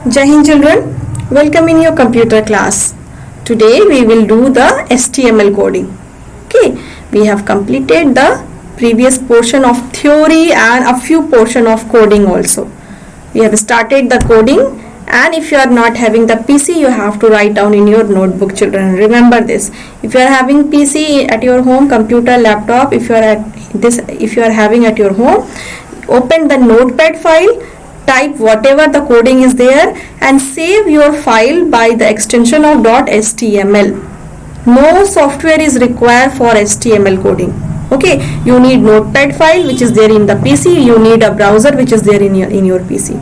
Jai Hind children, welcome in your computer class. Today we will do the HTML coding. Okay, we have completed the previous portion of theory and a few portion of coding also. We have started the coding, and if you are not having the PC, you have to write down in your notebook children. Remember this. If you are having PC at your home, computer, laptop, if you are having at your home, open the notepad file, type whatever the coding is there and save your file by the extension of .html. No software is required for HTML coding. Okay, you need notepad file which is there in the PC, you need a browser which is there in your PC.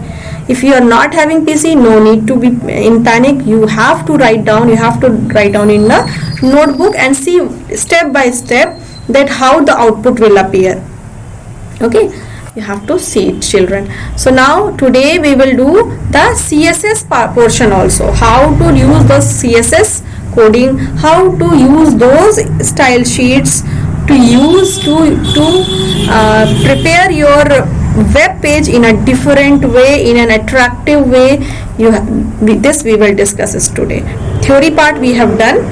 If you are not having PC, no need to be in panic. You have to write down in the notebook and see step by step that how the output will appear. Okay, you have to see it children. So now today we will do the CSS portion also, how to use the CSS coding, how to use those style sheets to use to prepare your web page in a different way, in an attractive way. This we will discuss this today. Theory part we have done,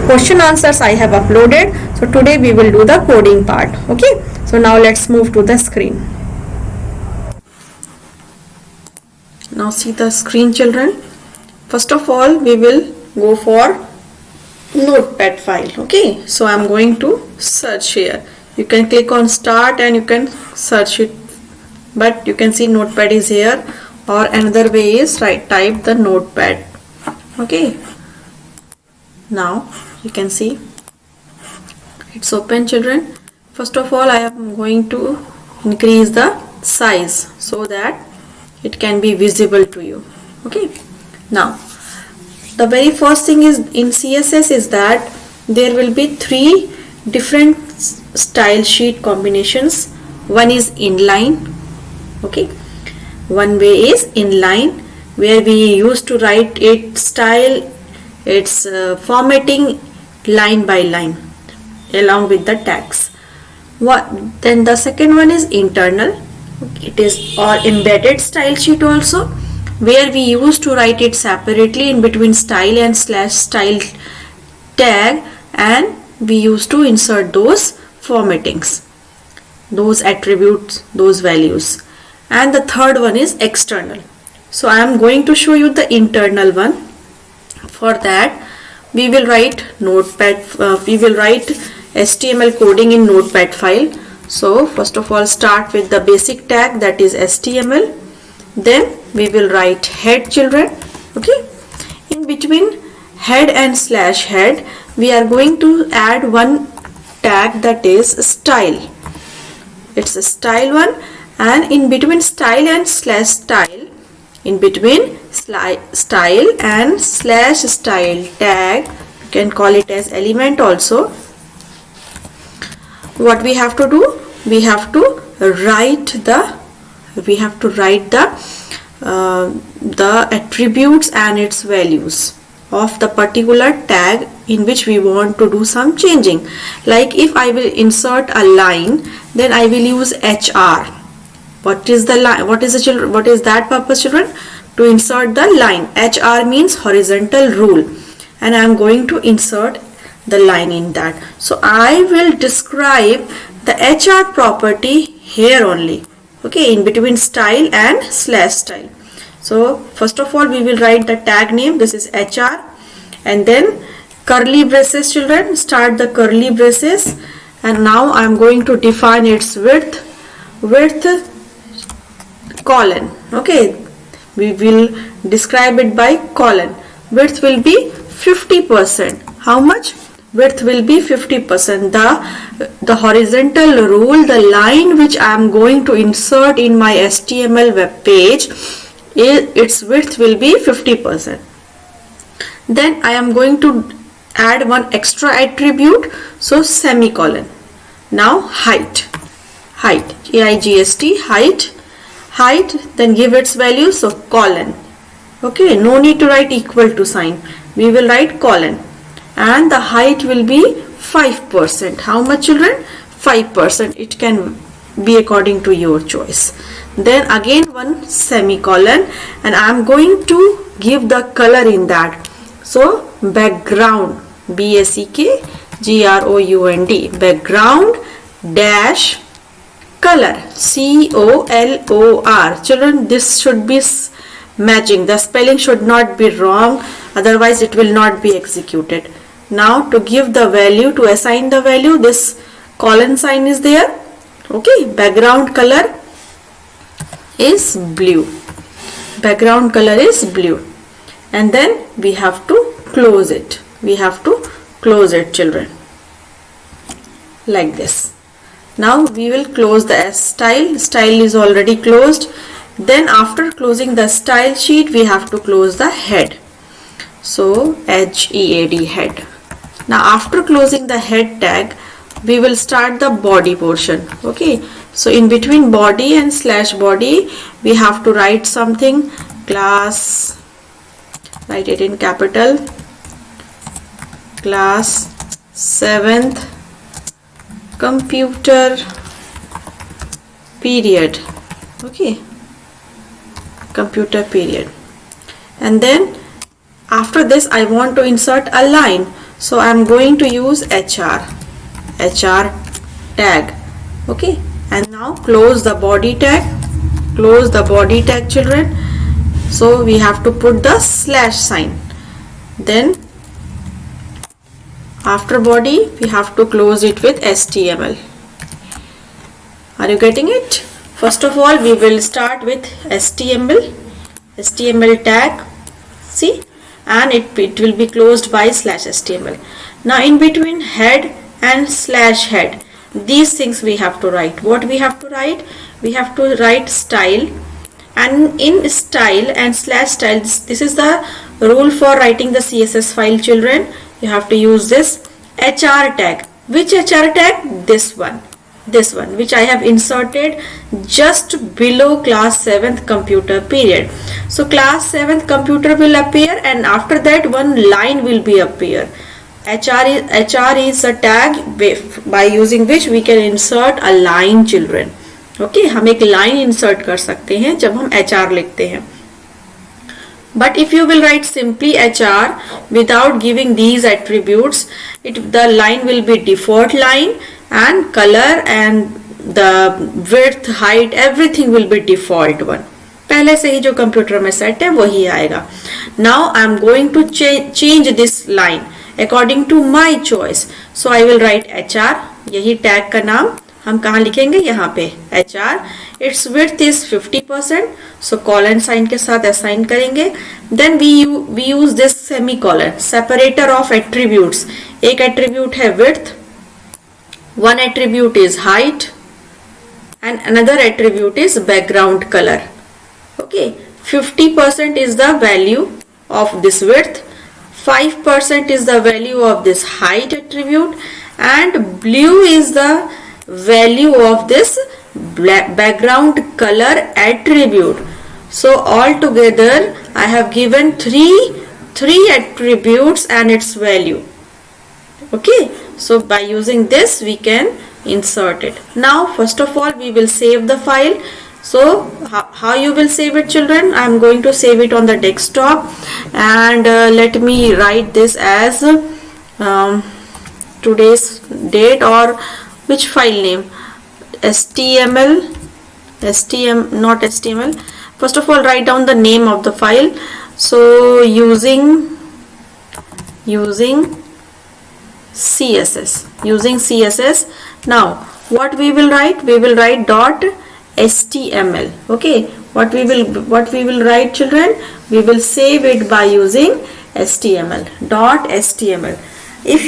question answers I have uploaded. So today we will do the coding part. Okay, so now let's move to the screen. Now see the screen children. First of all we will go for notepad file. Okay, so I am going to search here. You can click on start and you can search it, but you can see notepad is here, or another way is type the notepad. Okay, now you can see it's open children. First of all I am going to increase the size so that it can be visible to you. Okay, now the very first thing is in CSS is that there will be three different style sheet combinations. One is inline. Okay, one way is inline, where we used to write it style, its formatting line by line along with the tags. Then the second one is internal. It is or embedded style sheet also, where we used to write it separately in between style and /style tag, and we used to insert those formattings, those attributes, those values. And the third one is external. So I am going to show you the internal one. For that we will write HTML coding in notepad file. So first of all start with the basic tag, that is HTML. Then we will write head children. Okay, in between head and /head we are going to add one tag, that is style. It's a style one, and in between style and /style, in between style and /style tag, you can call it as element also. What we have to do, we have to write the attributes and its values of the particular tag in which we want to do some changing. Like if I will insert a line, then I will use HR. What is the line? What is that purpose children? To insert the line. HR means horizontal rule, and I am going to insert the line in that. So I will describe the HR property here only. Okay, in between style and /style. So first of all we will write the tag name, this is HR, and then curly braces children, start the curly braces, and now I am going to define its width colon. Okay, we will describe it by colon. Width will be 50%. How much? Width will be 50%. The horizontal rule, the line which I am going to insert in my HTML web page, its width will be 50%. Then I am going to add one extra attribute, so semicolon. Now height, HIGST, height, then give its value, so colon. Okay, no need to write equal to sign, we will write colon, and the height will be 5%. How much children? 5%. It can be according to your choice. then again one semicolon, and I am going to give the color in that. So background, BACKGROUND, background dash color, COLOR. Children, this should be matching. The spelling should not be wrong, otherwise it will not be executed. Now to give the value, to assign the value, this colon sign is there. Okay, background color is blue. Background color is blue. And then we have to close it. We have to close it, children, like this. Now we will close the S style. Style is already closed. Then after closing the style sheet, we have to close the head. So HEAD, head. Now after closing the head tag, we will start the body portion. Okay, so in between body and slash body, we have to write something. Class, write it in capital, class 7th computer period. Okay, computer period. And then after this I want to insert a line, so I am going to use HR tag. Okay, and now close the body tag. Close the body tag, children. So we have to put the slash sign. Then after body, we have to close it with HTML. Are you getting it? First of all, we will start with HTML tag. See, and it will be closed by slash HTML. Now in between head and slash head, these things we have to write. What we have to write? We have to write style, and in style and slash style, this is the rule for writing the CSS file, children. You have to use this HR tag. Which HR tag? This one, which I have inserted just below class 7th computer period. So class 7th computer will appear, and after that one line will be appear. HR is a tag by using which we can insert a line, children. Okay, हम एक line insert कर सकते हैं जब हम HR लिखते हैं. But if you will write simply HR without giving these attributes, the line will be default line, and color and the width, height, everything will be default one. पहले से ही जो कंप्यूटर में सेट है वही आएगा. Now I am going to change this line according to my choice. So I will write HR. यही tag का नाम हम कहाँ लिखेंगे? यहाँ पे HR. Its width is 50%. So colon sign के साथ assign करेंगे. Then we use this semicolon, separator of attributes. एक attribute है width, one attribute is height, and another attribute is background color. Okay, 50% is the value of this width, 5% is the value of this height attribute, and blue is the value of this background color attribute. So altogether I have given three attributes and its value. Okay, so by using this we can insert it. Now first of all we will save the file. So how you will save it, children? I am going to save it on the desktop, and let me write this as today's date, or which file name? not HTML. First of all, write down the name of the file. So using CSS. Now what we will write? We will write .html. Okay, what we will write, children? We will save it by using HTML. .html. If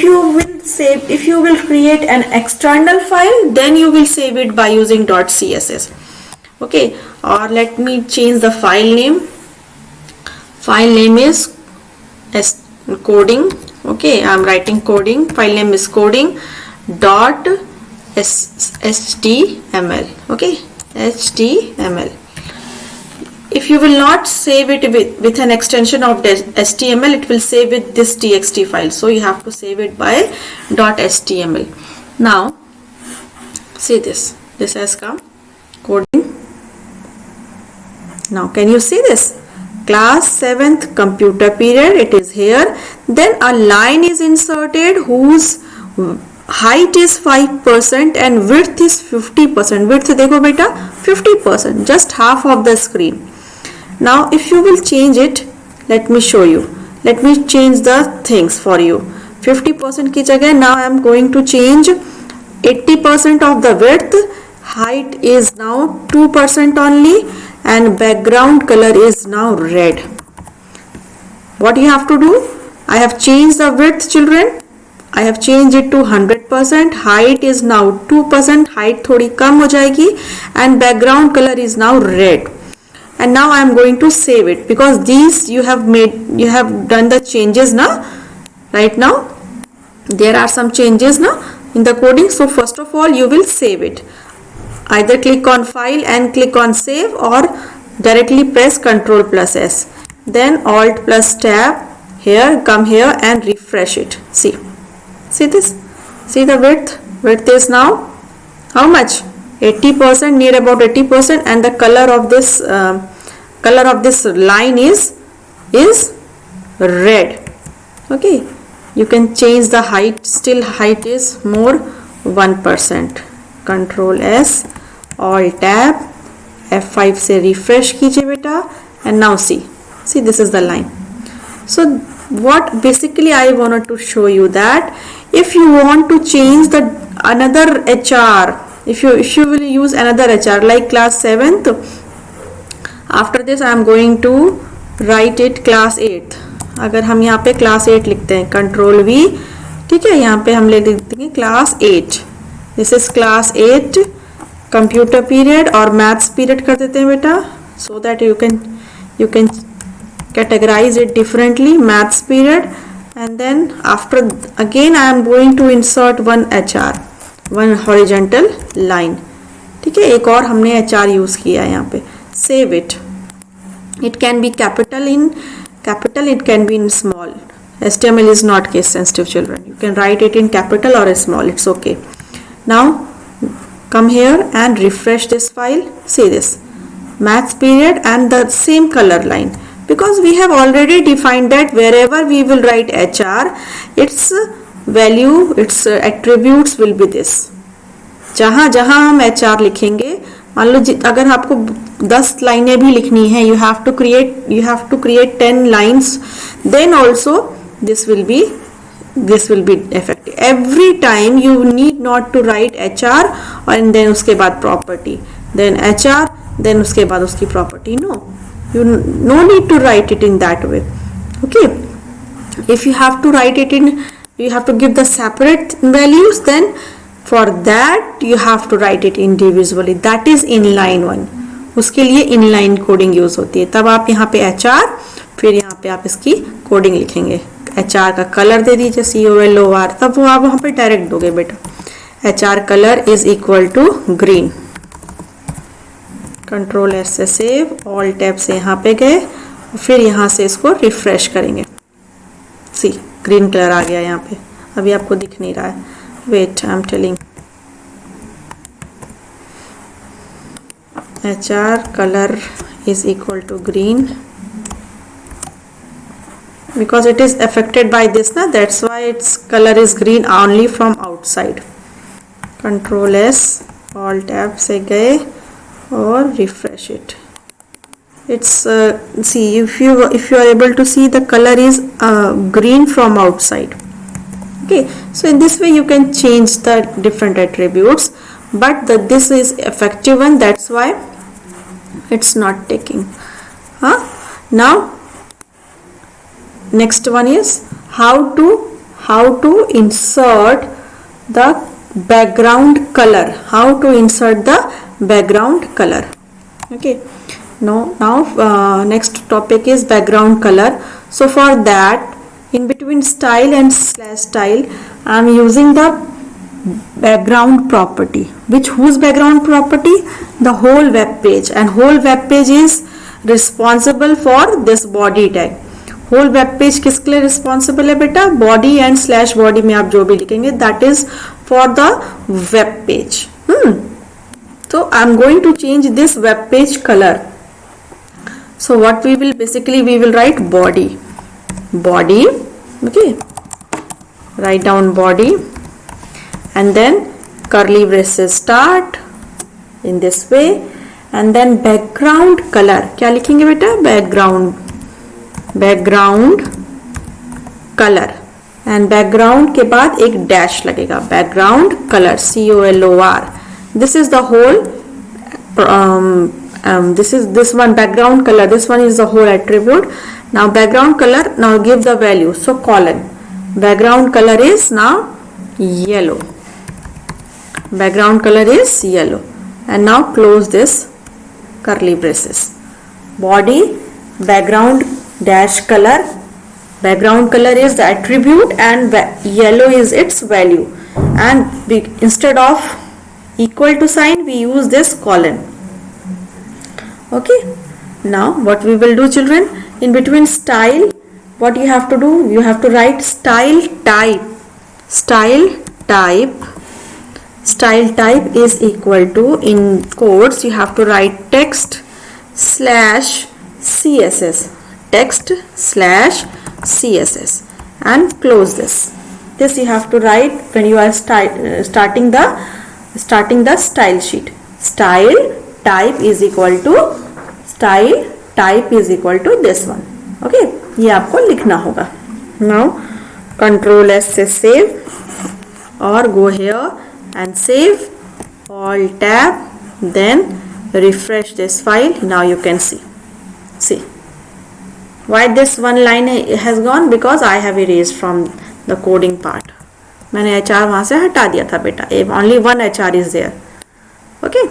you will create an external file, then you will save it by using .css. Okay, or let me change the file name. File name is coding. Okay, I am writing coding. File name is coding.html. Okay, HTML. If you will not save it with an extension of HTML, it will save with this txt file. So you have to save it by .html. Now see this has come, coding Now can you see this? Class 7th computer period, it is here. Then a line is inserted whose height is 5% and width is 50%. Width देखो बेटा 50%, just half of the screen. Now if you will change it, let me show you. Let me change the things for you. 50% की जगह now I am going to change 80% of the width. Height is now 2% only and background color is now red. What you have to do? I have changed the width, children. I have changed it to 100%. Height is now 2%. Height थोड़ी कम हो जाएगी and background color is now red. And now I am going to save it because these you have done the changes now. Right now there are some changes now in the coding. So first of all you will save it. Either click on file and click on save or directly press Ctrl plus S. Then Alt plus tab here, come here and refresh it. See this? See the width? Width is now how much? 80%, near about 80%, and the color of this line is red. Okay, you can change the height. Still height is more 1%. Ctrl S, Alt tab, F5 से refresh कीजिए बेटा, and now see this is the line. So what basically I wanted to show you that if you want to change the another HR, if you will use another HR like class 7th, after this I am going to write it class 8th. अगर हम यहाँ पे class 8 लिखते हैं Ctrl V, ठीक है, यहाँ पे हम ले देंगे class 8. This is class 8 computer period और maths period कर देते हैं बेटा, so that you can categorize it differently. Maths period, and then after again I am going to insert one HR, one horizontal line. ठीक है, एक और हमने HR यूज किया है यहाँ पे. Save it. It can be capital, it can be in small. HTML is not case sensitive, children. You can write it in capital or small, it's okay. Now come here and refresh this file. See this, maths period and the same color line, because we have already defined that wherever we will write HR, its value, its attributes will be this. जहाँ हम HR लिखेंगे, मान लो अगर आपको 10 लाइनें भी लिखनी है, you have to create 10 lines, then also this will be effective. Every time you need not to write HR and then उसके बाद property, then HR, then उसके बाद उसकी property. No need to write it in that way. Okay, if you have to write it in, you have to give the separate values, then for that you have to write it individually. That is inline one. उसके लिए inline coding use होती है. तब आप यहाँ पे HR, फिर यहाँ पे आप इसकी कोडिंग लिखेंगे. HR का कलर दे दीजिए COLOR, तब वो आप वहाँ पे डायरेक्ट दोगे बेटा. HR colour is equal to green. Ctrl S से सेव, Alt टैब से यहाँ पे गए, फिर यहाँ से इसको रिफ्रेश करेंगे. सी ग्रीन कलर आ गया यहाँ पे. अभी आपको दिख नहीं रहा है, wait I am telling. HR color is equal to green because it is affected by this, that's why its color is green only from outside. Ctrl S, Alt tab से गए और refresh it. It's see, if you are able to see, the color is green from outside. Okay, so in this way you can change the different attributes, but this is effective one, that's why it's not taking. Now next one is how to insert the background color. How to insert the background color. Okay, now next topic is background color. So for that, in between style and slash style, I am using the background property. Whose background property? The whole web page, and whole web page is responsible for this body tag. whole web page किसके लिए responsible है बेटा? body and slash body में आप जो भी लिखेंगे, that is for the web page. So I am going to change this web page color. So what we will basically, we will write body, okay, write down body, and then curly braces start in this way, and then background color क्या लिखेंगे बेटा, background color, and background के बाद एक dash लगेगा, background color, COLOR. This is the whole this one background color, this one is the whole attribute. Now background color, now give the value, so colon, background color is now yellow, background color is yellow, and now close this curly braces. Body background dash color, background color is the attribute and yellow is its value, and instead of equal to sign we use this colon. Okay, now what we will do, children, in between style, what you have to do, you have to write style type. Style type is equal to, in quotes you have to write text slash CSS, text slash CSS, and close this. This you have to write when you are starting the style sheet. Style type is equal to this one. Okay, ये आपको लिखना होगा. Now Control S से save, or go here and save, Alt tab, then refresh this file. Now you can see why this one line has gone, because I have erased from the coding part. मैंने HR वहाँ से हटा दिया था बेटा. Only one HR is there. Okay,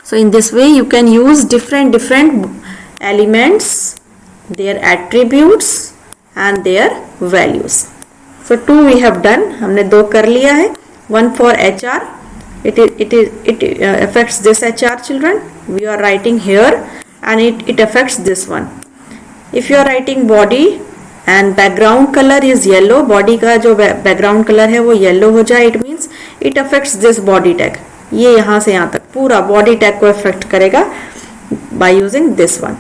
so in this way you can use different elements, their attributes and their values. So 2 we have done, हमने 2 कर लिया है. One for HR, it affects this HR, children, we are writing here, and it affects this one. If you are writing body and background color is yellow, body का जो background color है वो yellow हो जाए, it means it affects this body tag. ये यहाँ से यहाँ तक पूरा body tag को affect करेगा by using this one.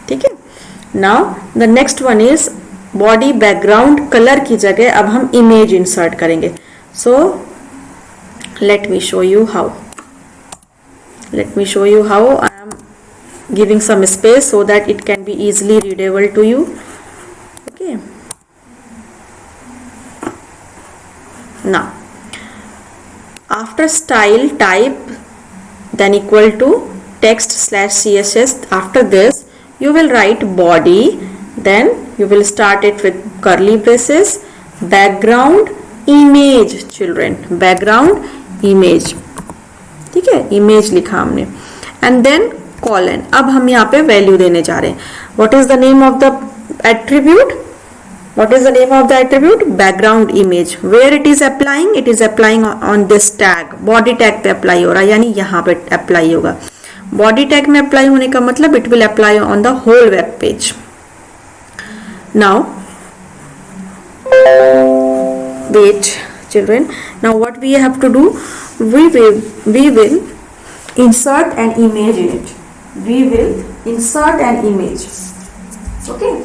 ठीक है. Now the next one is body background color की जगह अब हम image insert करेंगे. So let me show you how. I am giving some space so that it can be easily readable to you. Okay. Now after style type, then equal to text slash CSS, after this you will write body, then you will start it with curly braces, background image, children, background image. ठीक है, image लिखा हमने, and then colon. अब हम यहाँ पे value देने जा रहे हैं. What is the name of the attribute? Background image. Where it is applying? It is applying on this tag, body tag पे apply हो रहा है, यानी यहाँ पे apply होगा. Body tag में apply होने का मतलब it will apply on the whole web page. Now wait, children. Now what we have to do? We will insert an image in it. Okay.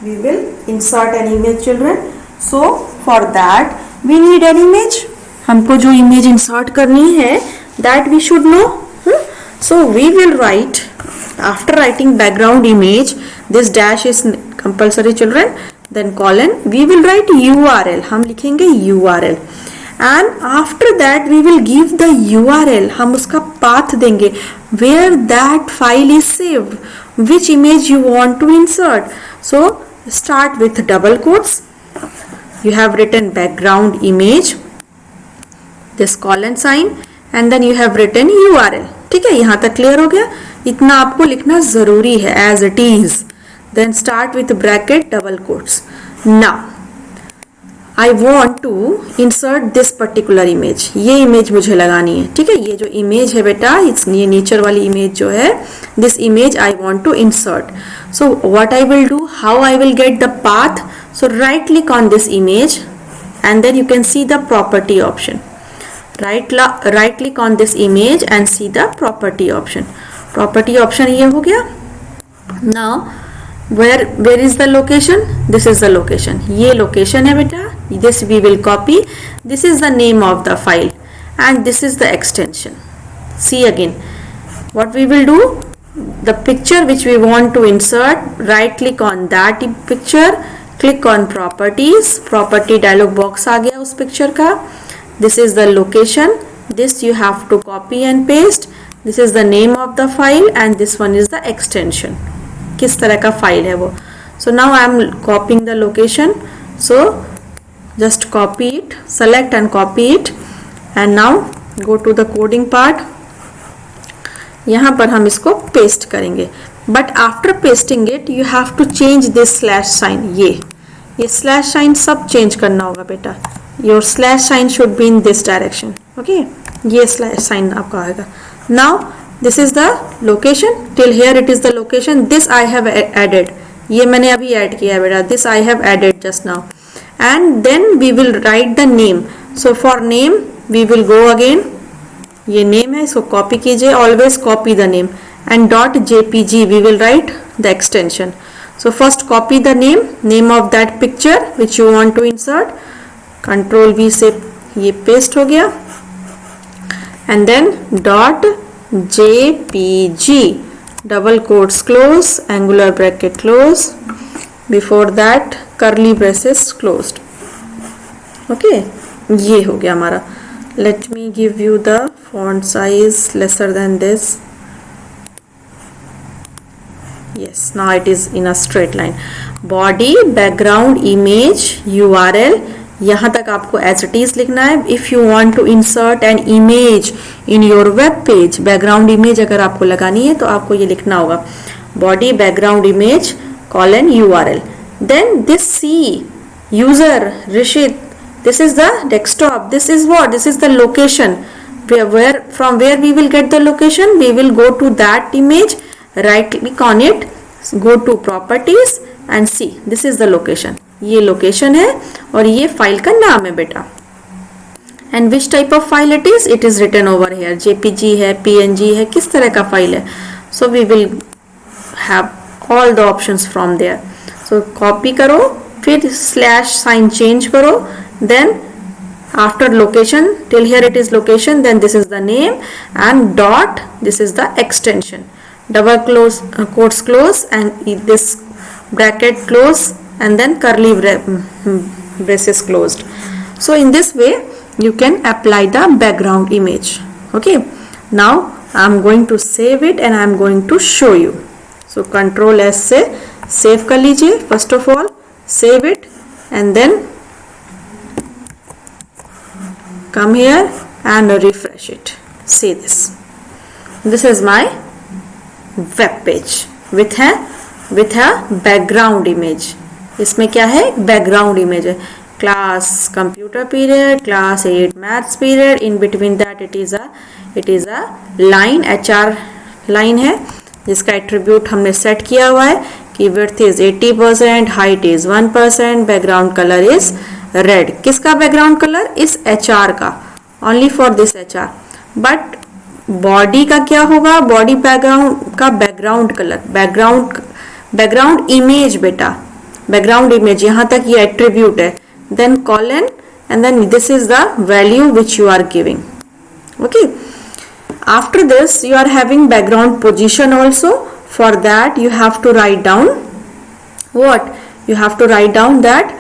We will insert an image, children. So for that we need an image. हमको जो image insert करनी है, that we should know. So we will write, after writing background image, this dash is compulsory, children, then colon, we will write URL. हम लिखेंगे URL, and after that we will give the URL. हम उसका path देंगे where that file is saved, which image you want to insert. So start with double quotes. You have written background image, this colon sign, and then you have written URL. ठीक है, यहाँ तक clear हो गया. इतना आपको लिखना जरूरी है as it is. Then start with bracket double quotes. Now I want to insert this particular image. ये image मुझे लगानी है. ठीक है, ये जो image है बेटा, ये nature वाली image जो है, this image I want to insert. So what I will do, how I will get the path? So right click on this image and then you can see the property option. Right click on this image and see the property option. Property option ये हो गया. Now where is the location? This is the location. ये location है बेटा. This we will copy. This is the name of the file and this is the extension. See again what we will do. The picture which we want to insert, right click on that picture, click on properties. Property dialog box आ गया उस picture का. This is the location. This you have to copy and paste. This is the name of the file and this one is the extension. किस तरह का file है वो. So now I am copying the location. So just copy it, select and copy it and now go to the coding part. यहाँ पर हम इसको paste करेंगे. But after pasting it you have to change this slash sign. ये slash sign सब change करना होगा बेटा. Your slash sign should be in this direction. Okay, ये slash sign आपका आएगा. Now this is the location. Till here it is the location. This I have added. ये मैंने अभी ऐड किया है बेटा. This I have added just now. And then we will write the name. So for name we will go again. ये name है, इसको copy कीजिए. Always copy the name. And .jpg we will write the extension. So first copy the name of that picture which you want to insert. Control V से ये paste हो गया. And then .jpg double quotes close, angular bracket close, before that curly braces closed. Okay, ये हो गया हमारा. Let me give you the font size lesser than this. Yes, now it is in a straight line. Body, background, image, URL. यहाँ तक आपको as it is लिखना है. If you want to insert an image in your web page, background image अगर आपको लगानी है तो आपको ये लिखना होगा. Body, background image, colon URL. Then this C, user, Rishit, this is the desktop. This is what? This is the location. From where we will get the location? We will go to that image, right click on it, go to properties and see. This is the location. ये location है और ये file का नाम है बेटा. And which type of file it is? It is written over here. JPG है, PNG है, किस तरह का फाइल है. So we will have all the options from there. So copy करो, फिर स्लैश साइन चेंज करो, then after location, till here it is location, then this is the name and dot, this is the extension. Double close quotes close and this bracket close and then curly braces closed. So in this way you can apply the background image. Okay, now I am going to save it and I am going to show you. So Control S से save कर लीजिए. First of all save it and then come here and refresh it. See this. This is my web page with a background image. इसमें क्या है? Background image है. Class computer period, class 8 maths period. In between that it is a line, HR line है जिसका attribute हमने set किया हुआ है कि width is 80%, height is 1%, background colour is red. किसका बैकग्राउंड कलर? इस HR का, only for this HR. But body का क्या होगा? बॉडी बैकग्राउंड का बैकग्राउंड कलर, बैकग्राउंड इमेज बेटा, बैकग्राउंड इमेज. यहाँ तक ये एट्रीब्यूट है. Then colon and then this is the value which you are giving. Okay, after this you are having background position also. For that you have to write down what? You have to write down that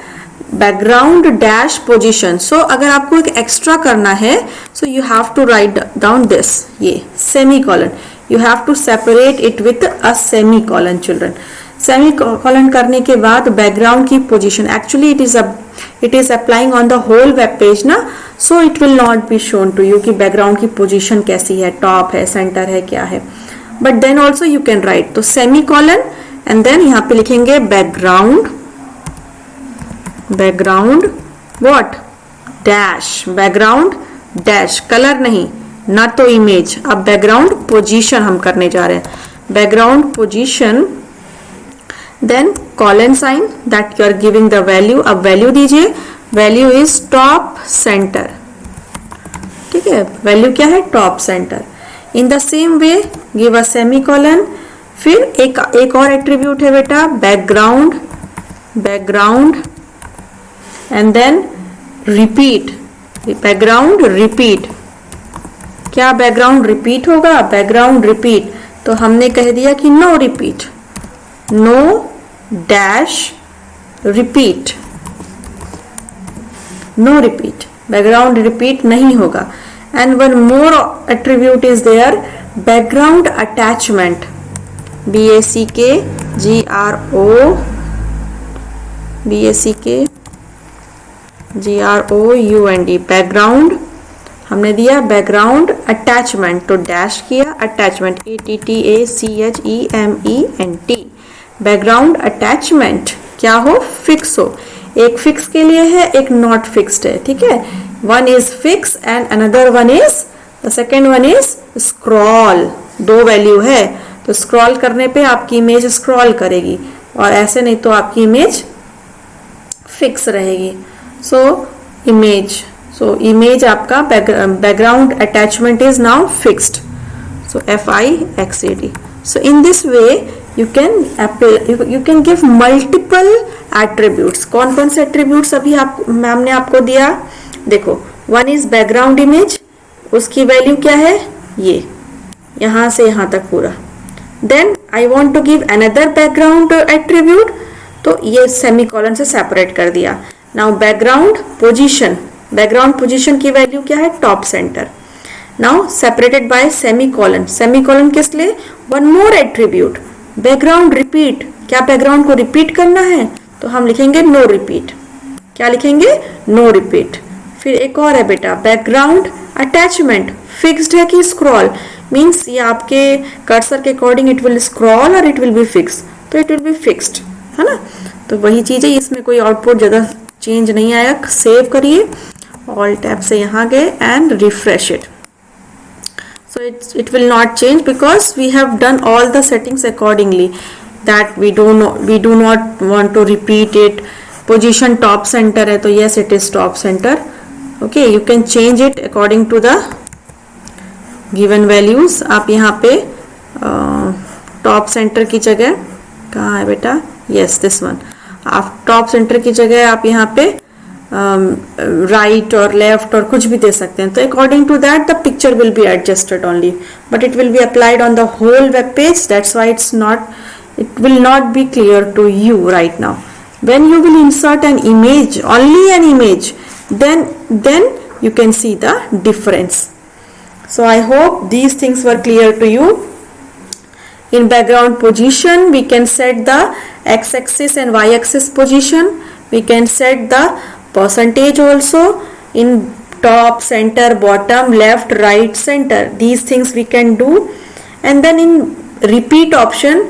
background dash position. So अगर आपको एक extra करना है, so you have to write down this, ये semicolon. You have to separate it with a semicolon children. Semicolon करने के बाद background की position, actually it is applying on the whole web page ना, so it will not be shown to you कि background की position कैसी है, top है, सेंटर है, क्या है. But then also you can write. तो सेमी कॉलन एंड देन यहाँ पे लिखेंगे background what? Dash. Background dash, colour नहीं ना तो इमेज. अब बैकग्राउंड पोजीशन हम करने जा रहे हैं. Background position, then colon sign that you are giving the value. अब वैल्यू दीजिए. Value is top centre. ठीक है, वैल्यू क्या है? Top centre. In the same way give a semicolon, फिर एक और एट्रीब्यूट है बेटा background, background and then repeat, background repeat. क्या बैकग्राउंड रिपीट होगा? बैकग्राउंड रिपीट, तो हमने कह दिया कि no repeat, no dash repeat, no repeat, background repeat नहीं होगा। And one more attribute is there, background attachment, BACKGROUND, background हमने दिया बैकग्राउंड अटैचमेंट, तो डैश किया अटैचमेंट, ATTACHEMENT, बैकग्राउंड अटैचमेंट क्या हो? फिक्स हो। एक फिक्स के लिए है, एक नॉट फिक्स्ड है, ठीक है। One is fix and another one is, the second one is scroll. दो वैल्यू है, तो स्क्रॉल करने पे आपकी इमेज स्क्रॉल करेगी, और ऐसे नहीं तो आपकी इमेज फिक्स रहेगी। सो इमेज आपका background attachment is now fixed, so FIXED. So in this way you can give multiple attributes. कौन कौन से attributes अभी आप मैम ने आपको दिया? देखो, one is background image, उसकी वैल्यू क्या है? ये यहाँ से यहाँ तक पूरा। Then I want to give another background attribute, तो ये सेमीकोलन से सेपरेट कर दिया। Now background position, background position की वैल्यू क्या है? Top centre. Now separated by semicolon, semicolon किस लिए? One more attribute background repeat, क्या बैकग्राउंड को रिपीट करना है? तो हम लिखेंगे नो रिपीट। क्या लिखेंगे? No repeat. फिर एक और है बेटा बैकग्राउंड अटैचमेंट, फिक्स्ड है कि स्क्रॉल, मीन्स ये आपके कर्सर के अकॉर्डिंग इट विल स्क्रॉल और इट विल बी फिक्स, तो इट विल बी फिक्स्ड, है ना। तो वही चीज है, इसमें कोई आउटपुट ज्यादा चेंज नहीं आएगा। सेव करिए, ऑल टैब से यहाँ गए and refresh it, so it will not change because we have done all the settings accordingly, that we do not want to repeat it. Position top center है, तो yes it is top center. Okay, you can change it according to the given values. आप यहाँ पे top center की जगह, कहाँ है बेटा? yes this one, आप top center की जगह आप यहाँ पे राइट और लेफ्ट और कुछ भी दे सकते हैं। तो according to that the picture will be adjusted only, but it will be applied on the whole web page, that's why it will not be clear to you right now. When you will insert an image, only an image, then you can see the difference. So I hope these things were clear to you. In background position we can set the x-axis and y-axis position, we can set the percentage also in top, center, bottom, left, right, center. These things we can do. And then in repeat option,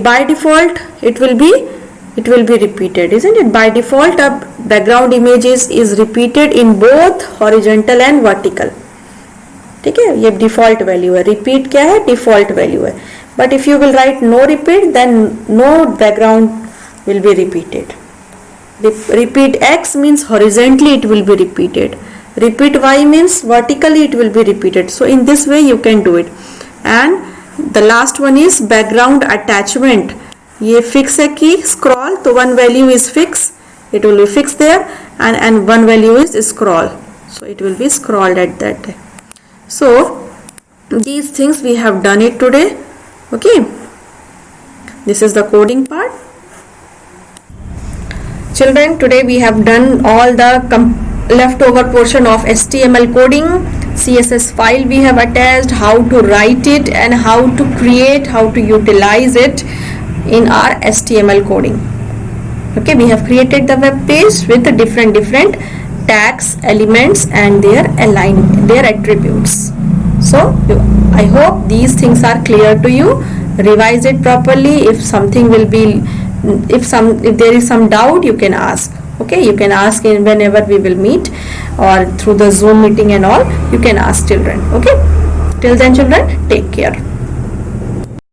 by default it will be repeated, isn't it? By default a background image is repeated in both horizontal and vertical, ठीक है। ये default value है, repeat क्या है? Default value है। But if you will write no repeat, then no background will be repeated. Repeat X means horizontally it will be repeated. Repeat Y means vertically it will be repeated. So in this way you can do it. And the last one is background attachment. ये fix है कि scroll, तो one value is fix, it will be fixed there, and one value is scroll, so it will be scrolled at that. So these things we have done it today. Okay, this is the coding part. Children, today we have done all the leftover portion of HTML coding. CSS file we have attached, how to write it and how to create, how to utilize it in our HTML coding. Okay, we have created the web page with the different tags, elements and their attributes. So I hope these things are clear to you. Revise it properly. If there is some doubt, you can ask. Okay, you can ask whenever we will meet, or through the Zoom meeting and all, you can ask children. Okay, till then children, take care.